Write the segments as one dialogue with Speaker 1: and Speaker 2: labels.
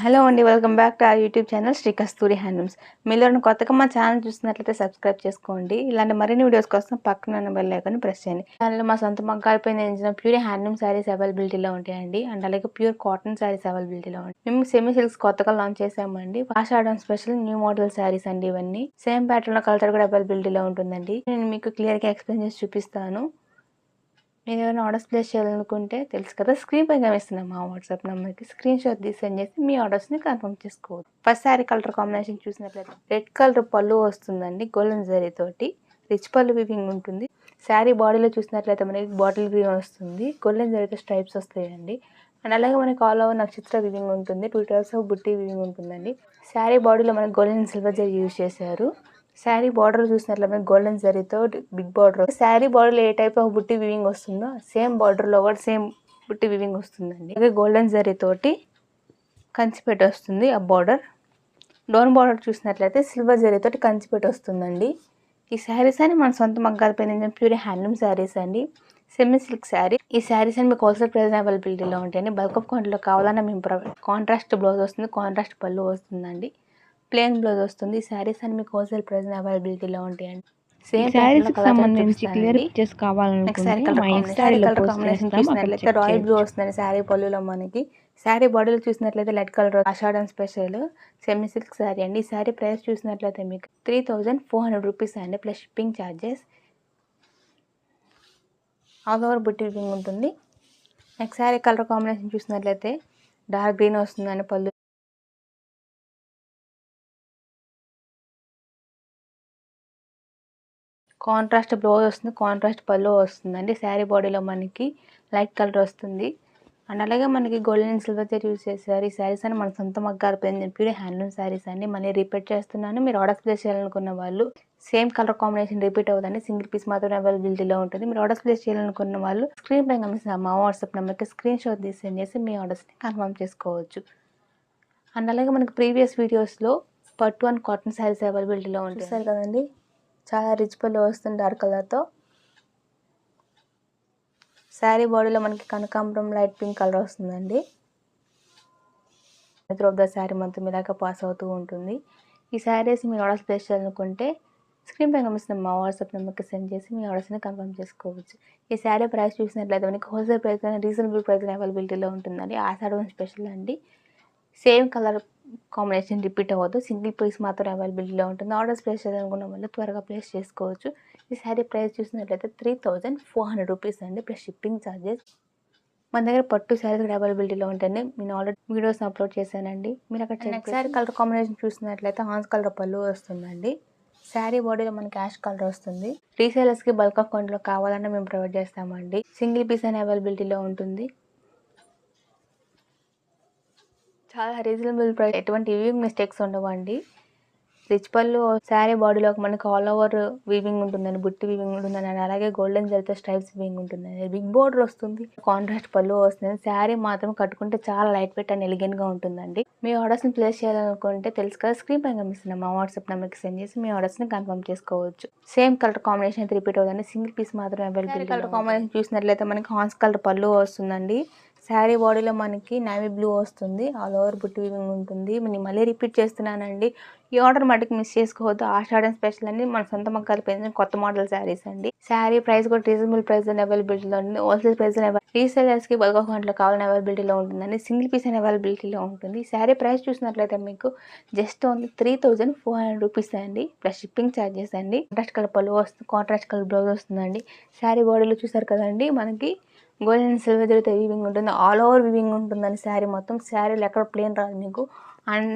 Speaker 1: Hello అండి, welcome back to our YouTube channel Shri Kasturi Handlooms. మీరు కొత్తగా మా ఛానల్ చూస్తున్నట్లయితే సబ్స్క్రైబ్ చేసుకోండి. ఇలాంటి మరిన్ని వీడియోస్ కోసం పక్కన ఉన్న బెల్ ఐకాన్ ప్రెస్ చేయండి. ఛానల్లో మా సొంత మగ్గాలపై నేర్చిన ప్యూర్ హ్యాండ్లూమ్ శారీస్ అవైలబిలిటీలో ఉంటాయండి. అండ్ అలాగే ప్యూర్ కాటన్ శారీస్ అవైలబిలిటీలో ఉంటాయి. మేము సెమీ సిల్క్స్ కొత్తగా లాంచ్ చేసామండి. ఆషాఢం స్పెషల్ న్యూ మోడల్ శారీస్ అండి. ఇవన్నీ సేమ్ ప్యాటర్న్ లో కలర్ కూడా అవైలబిలిటీలో ఉంటుందండి. నేను మీకు క్లియర్ గా ఎక్స్ప్లెయిన్ చేసి చూపిస్తాను. మీరు ఏమైనా ఆర్డర్స్ ప్లేస్ చేయాలనుకుంటే తెలుసు కదా, స్క్రీన్ పై కనిపిస్తున్నాం మా వాట్సాప్ నెంబర్కి స్క్రీన్ షాట్ తీసి సెండ్ చేసి మీ ఆర్డర్స్ని కన్ఫర్మ్ చేసుకోవచ్చు. ఫస్ట్ శారీ కలర్ కాంబినేషన్ చూసినట్లయితే రెడ్ కలర్ పళ్ళు వస్తుందండి. గోల్డెన్ జరీ తోటి రిచ్ పళ్ళు వివింగ్ ఉంటుంది. శారీ బాడీలో చూసినట్లయితే మనకి బాటిల్ గ్రీన్ వస్తుంది. గోల్డెన్ జరీతో స్ట్రైప్స్ వస్తాయండి. అండ్ అలాగే మనకి ఆల్ ఓవర్ నక్షత్ర వివింగ్ ఉంటుంది. 2 టైప్స్ ఆఫ్ బుట్టి వివింగ్ ఉంటుందండి. శారీ బాడీలో మనకి గోల్డెన్ సిల్వర్ జరీ యూజ్ చేశారు. శారీ బార్డర్ చూసినట్లయితే గోల్డెన్ జరీతో బిగ్ బార్డర్. శారీ బార్డర్ ఏ టైప్ ఆఫ్ బుట్టి వివింగ్ వస్తుందో సేమ్ బార్డర్ లో కూడా సేమ్ బుట్టి వివింగ్ వస్తుందండి. అలాగే గోల్డెన్ జరీ తోటి కంచిపేట వస్తుంది. ఆ బార్డర్ డోన్ బార్డర్ చూసినట్లయితే సిల్వర్ జరీ తోటి కంచిపేట వస్తుందండి. ఈ శారీస్ అని మన సొంత మగ్గాలపై ప్యూర్ హ్యాండ్లూమ్ శారీస్ అండి. Semi silk sari. ఈ శారీస్ అని మీకు హోల్సేల్ ప్రైస్ అవైలబిలిటీలో ఉంటాయండి. బల్క్ ఆఫ్ క్వాంటిటీలో కావాలన్నా మేము కాంట్రాస్ట్ బ్లౌజ్ వస్తుంది, కాంట్రాస్ట్ పళ్ళు వస్తుందండి, ప్లెయిన్ బ్లౌజ్ వస్తుంది. శారీస్ అని మీకు హోల్సేల్ ప్రైస్ అవైలబిలిటీలో ఉంటాయండి. సేమ్
Speaker 2: శారీస్ కి సంబంధించి క్లియర్ పిక్చర్స్ కావాలనుకుంటే మా ఇన్స్టాలో పోస్ట్ చేస్తాం.
Speaker 1: చూసినట్లయితే రాయల్ బ్లూ వస్తుంది శారీ పళ్ళులో మనకి. శారీ బాడీలో చూసినట్లయితే రెడ్ కలర్ ఆషాఢం స్పెషల్ సెమీ సిల్క్ శారీ అండి. ఈ శారీ ప్రైస్ చూసినట్లయితే మీకు 3400 రూపీస్ అండి, plus shipping charges. All over బుట్టి వివింగ్ ఉంటుంది. నెక్స్ట్ శారీ కలర్ కాంబినేషన్ చూసినట్లయితే డార్క్ గ్రీన్ వస్తుందండి. పళ్ళు కాంట్రాస్ట్ బ్లౌజ్ వస్తుంది, కాంట్రాస్ట్ పళ్ళు వస్తుందండి. శారీ బాడీలో మనకి లైట్ కలర్ వస్తుంది. అండ్ అలాగే మనకి గోల్డెన్ సిల్వర్ జరీ యూజ్ చేశారు. ఈ శారీస్ అని మన సొంత మగ్గాలు ప్యూర్ హ్యాండ్లూమ్ శారీస్ అండి. మళ్ళీ రిపీట్ చేస్తున్నాను. మీరు ఆర్డర్స్ ప్లేస్ చేయాలనుకున్న వాళ్ళు సేమ్ కలర్ కాంబినేషన్ రిపీట్ అవుతుంది. సింగిల్ పీస్ మాత్రం అవైలబిలిటీలో ఉంటుంది. మీరు ఆర్డర్స్ ప్లేస్ చేయాలనుకున్న వాళ్ళు స్క్రీన్ పై కనిపిస్తున్న మా వాట్సాప్ నెంబర్కి స్క్రీన్ షాట్ తీసి సెండ్ చేసి మీ ఆర్డర్స్ని కన్ఫర్మ్ చేసుకోవచ్చు. అండ్ అలాగే మనకి ప్రీవియస్ వీడియోస్లో పట్టు అండ్ కాటన్ శారీస్ అవైలబిలిటీలో ఉంటుంది. సరే కదండి, చాలా రిచ్ పళ్ళు వస్తుంది డార్క్ కలర్తో. శారీ బాడీలో మనకి కనకాంబరం లైట్ పింక్ కలర్ వస్తుందండి. త్రూఅవుట్ ద శారీ మొత్తం ఇలాగ పాస్ అవుతూ ఉంటుంది. ఈ శారీస్ మీరు ఆర్డర్స్ ప్లేస్ చేయాలనుకుంటే స్క్రీన్ పై కనిపిస్తున్న మా వాట్సాప్ నెంబర్కి సెండ్ చేసి మీ ఆర్డర్స్ని కన్ఫర్మ్ చేసుకోవచ్చు. ఈ శారీ ప్రైస్ చూసినట్లయితే మనకి హోల్సేల్ ప్రైస్ కానీ రీజనబుల్ ప్రైస్ అవైలబిలిటీలో ఉంటుందండి. ఆషాఢం స్పెషల్ అండి. సేమ్ కలర్ కాంబినేషన్ రిపీట్ అవ్వదు, సింగిల్ పీస్ మాత్రం అవైలబిలిటీలో ఉంటుంది. ఆర్డర్స్ ప్లేస్ చేయాలనుకున్న వాళ్ళు త్వరగా ప్లేస్ చేసుకోవచ్చు. ఈ శారీ ప్రైస్ చూసినట్లయితే 3400 రూపీస్ అండి, ప్లస్ షిప్పింగ్ ఛార్జెస్. మన దగ్గర పట్టు శారీస్ కూడా అవైలబిలిటీలో ఉంటాయండి. నేను ఆల్రెడీ వీడియోస్ అప్లోడ్ చేశానండి, మీరు అక్కడ నెక్స్ట్ శారీ కలర్ కాంబినేషన్ చూసినట్లయితే ఆన్స్ కలర్ పళ్ళు వస్తుందండి. శారీ బాడీలో మనకి యాష్ కలర్ వస్తుంది. రీసేలర్స్కి బల్క్ ఆఫ్ క్వాంటిటీలో కావాలన్నా మేము ప్రొవైడ్ చేస్తామండి. సింగిల్ పీస్ అని అవైలబిలిటీలో ఉంటుంది. చాలా రీజనబుల్ ప్రైస్, ఎటువంటి వివింగ్ మిస్టేక్స్ ఉండవండి. రిచ్ పళ్ళు శారీ బాడీలోకి మనకి ఆల్ ఓవర్ వీవింగ్ ఉంటుందండి, బుట్టి వీవింగ్ ఉంటుందని. అలాగే గోల్డెన్ జరీతో స్ట్రైప్స్ వీవింగ్ ఉంటుందండి. బిగ్ బోర్డర్ వస్తుంది, కాంట్రాస్ట్ పళ్ళు వస్తుంది. శారీ మాత్రం కట్టుకుంటే చాలా లైట్ వెయిట్ అండ్ ఎలిగెంట్ గా ఉంటుందండి. మీ ఆర్డర్స్ని ప్లేస్ చేయాలనుకుంటే తెలుసు కదా, స్క్రీన్ పైన కనిపిస్తున్నాం మా వాట్సాప్ నెంబర్కి సెండ్ చేసి మీ ఆర్డర్స్ని కన్ఫర్మ్ చేసుకోవచ్చు. సేమ్ కలర్ కాంబినేషన్ అయితే రిపీట్ అవుతుంది, సింగిల్ పీస్ మాత్రం అవైలబిలిటీ. కలర్ కాంబినేషన్ చూసినట్లయితే మనకి హాన్స్ కలర్ పళ్ళు వస్తుందండి. శారీ బాడీలో మనకి నేవీ బ్లూ వస్తుంది. ఆల్ ఓవర్ బుట్టి వీవింగ్ ఉంటుంది. నేను మళ్ళీ రిపీట్ చేస్తున్నానండి, ఈ ఆర్డర్ మటుకు మిస్ చేసుకోవద్దు. ఆషాఢం స్పెషల్ అండి, మన సొంత మగ్గాలు పెంచిన కొత్త మోడల్ శారీస్ అండి. శారీ ప్రైస్ కూడా రీజనబుల్ ప్రైస్ అని అవైలబిలిటీలో ఉంటుంది. హోల్సేల్ ప్రైస్ రీసేలర్స్ కి బల్క్ క్వాంటిటీలో కావాలని అవైలబిలిటీలో ఉంటుందండి. సింగిల్ పీస్ అని అవైలబిలిటీలో ఉంటుంది. శారీ ప్రైస్ చూసినట్లయితే మీకు జస్ట్ ఓన్లీ 3400 రూపీస్ అండి, ప్లస్ షిప్పింగ్ ఛార్జెస్ అండి. కాంట్రాస్ట్ కలర్ పళ్ళు వస్తుంది, కాంట్రాస్ట్ కలర్ బ్లౌజ్ వస్తుందండి. శారీ బాడీలో చూసారు కదండి, మనకి గోల్డెన్ సిల్వర్ జరీతో వీవింగ్ ఉంటుంది. ఆల్ ఓవర్ వీవింగ్ ఉంటుందండి శారీ మొత్తం. శారీలో ఎక్కడ ప్లేన్ రాదు మీకు. అండ్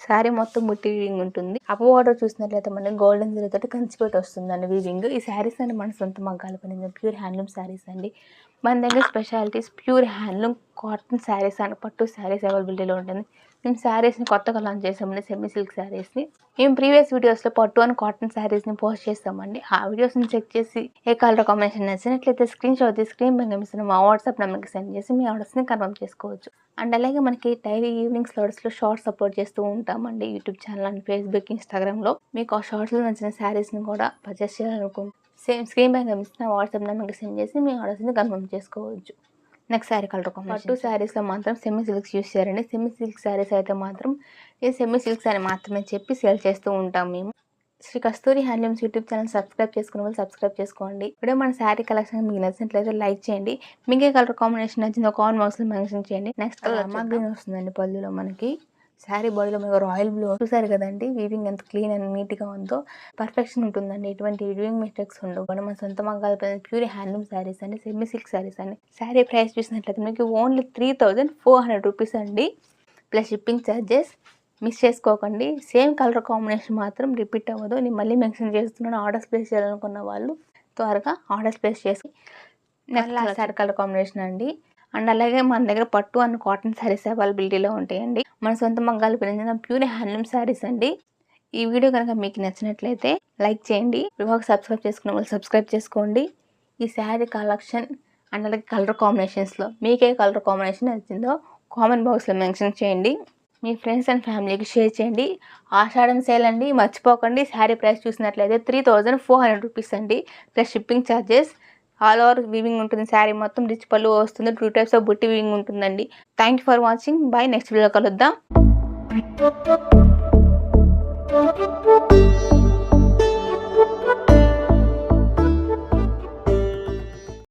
Speaker 1: శారీ మొత్తం బుట్టి వీవింగ్ ఉంటుంది. అప్ బార్డర్ చూసినట్లయితే మనకి గోల్డెన్ జరీతో కంచిపేట వస్తుందండి వీవింగ్. ఈ శారీస్ అండి మన సొంత మగ్గాలు పని ప్యూర్ హ్యాండ్లూమ్ శారీస్ అండి. మన దగ్గర specialities pure handloom cotton saris and పట్టు శారీస్ అవైలబిలిటీలో ఉంటుంది. మేము శారీస్ని కొత్తగా లాంచ్ చేసామండి, సెమీ సిల్క్ శారీస్ని. మేము ప్రీవియస్ వీడియోస్లో పట్టు అండ్ కాటన్ శారీస్ని పోస్ట్ చేస్తామండి. ఆ వీడియోస్ని చెక్ చేసి ఏ కలర్ కాంబినేషన్ నచ్చినట్లయితే స్క్రీన్ షాట్ తీసి స్క్రీన్ పైన కనిపిస్తున్న మా వాట్సాప్ నెంబర్కి సెండ్ చేసి మీ ఆర్డర్స్ని కన్ఫర్మ్ చేసుకోవచ్చు. అండ్ అలాగే మనకి డైలీ ఈవినింగ్ స్లాట్స్లో షార్ట్స్ అప్లోడ్ చేస్తూ ఉంటామండి యూట్యూబ్ ఛానల్ అండ్ ఫేస్బుక్, ఇన్స్టాగ్రామ్లో. మీకు ఆ షార్ట్స్లో నచ్చిన శారీస్ని కూడా పర్చేస్ చేయాలనుకుంటే సేమ్ స్క్రీన్ పైన కనిపిస్తున్న వాట్సాప్ నెంబర్కి సెండ్ చేసి మీ ఆర్డర్స్ని కన్ఫర్మ్ చేసుకోవచ్చు. Next sari colour combination. పట్టు శారీస్లో మాత్రం సెమీ సిల్క్స్ యూస్ చేయాలండి. సెమీ సిల్క్ శారీస్ అయితే మాత్రం ఈ సెమీ సిల్క్ శారీ మాత్రమే చెప్పి సేల్ చేస్తూ ఉంటాం మేము. Shri Kasturi handlooms YouTube channel subscribe చేసుకునే వాళ్ళు సబ్స్క్రైబ్ చేసుకోండి. ఇప్పుడే మన శారీ కలెక్షన్ మీకు నచ్చినట్లయితే లైక్ చేయండి. మీకే కలర్ కాంబినేషన్ నచ్చిందో కామెంట్ బాక్స్లో మెన్షన్ చేయండి. నెక్స్ట్ కలర్ రామా గ్రీన్ వస్తుందండి పళ్ళులో మనకి. శారీ బాడీలో మీకు రాయల్ బ్లూ చూసారు కదండి, వీవింగ్ ఎంత క్లీన్ అండ్ నీట్గా ఉందో. పర్ఫెక్షన్ ఉంటుందండి, ఎటువంటి వీవింగ్ మిస్టేక్స్ ఉండవు. మన సొంత మగ్గాలు ప్యూర్ హ్యాండ్లూమ్ శారీస్ అండి, సెమీ సిల్క్ శారీస్ అండి. శారీ ప్రైస్ చూసినట్లయితే మీకు ఓన్లీ 3400 రూపీస్ అండి, ప్లస్ షిప్పింగ్ ఛార్జెస్. మిస్ చేసుకోకండి. సేమ్ కలర్ కాంబినేషన్ మాత్రం రిపీట్ అవ్వదు. నేను మళ్ళీ మెన్షన్ చేస్తున్నాను, ఆర్డర్స్ ప్లేస్ చేయాలనుకున్న వాళ్ళు త్వరగా ఆర్డర్స్ ప్లేస్ చేసి. నెక్స్ట్ శారీ కలర్ కాంబినేషన్ అండి. అండ్ అలాగే మన దగ్గర పట్టు అండ్ కాటన్ శారీస్ అవైలబిలిటీలో ఉంటాయండి. మన సొంత మగ్గాలు పెరిగిన ప్యూర్ హ్యాండ్లూమ్ శారీస్ అండి. ఈ వీడియో కనుక మీకు నచ్చినట్లయితే లైక్ చేయండి. సబ్స్క్రైబ్ చేసుకున్న వాళ్ళు సబ్స్క్రైబ్ చేసుకోండి. ఈ శారీ కలెక్షన్ అండ్ అలాగే కలర్ కాంబినేషన్స్లో మీకే కలర్ కాంబినేషన్ నచ్చిందో కామెంట్ బాక్స్లో మెన్షన్ చేయండి. మీ ఫ్రెండ్స్ అండ్ ఫ్యామిలీకి షేర్ చేయండి. ఆషాఢం సేల్ అండి, మర్చిపోకండి. శారీ ప్రైస్ చూసినట్లయితే 3400 రూపీస్ అండి, plus shipping charges. All over weaving ఉంటుంది. శారీ మొత్తం రిచ్ పళ్ళు వస్తుంది. 2 టైప్స్ ఆఫ్ బుట్టి వీవింగ్ ఉంటుందండి. Thank you for watching. Bye. Next వీడియోలో కలుద్దాం.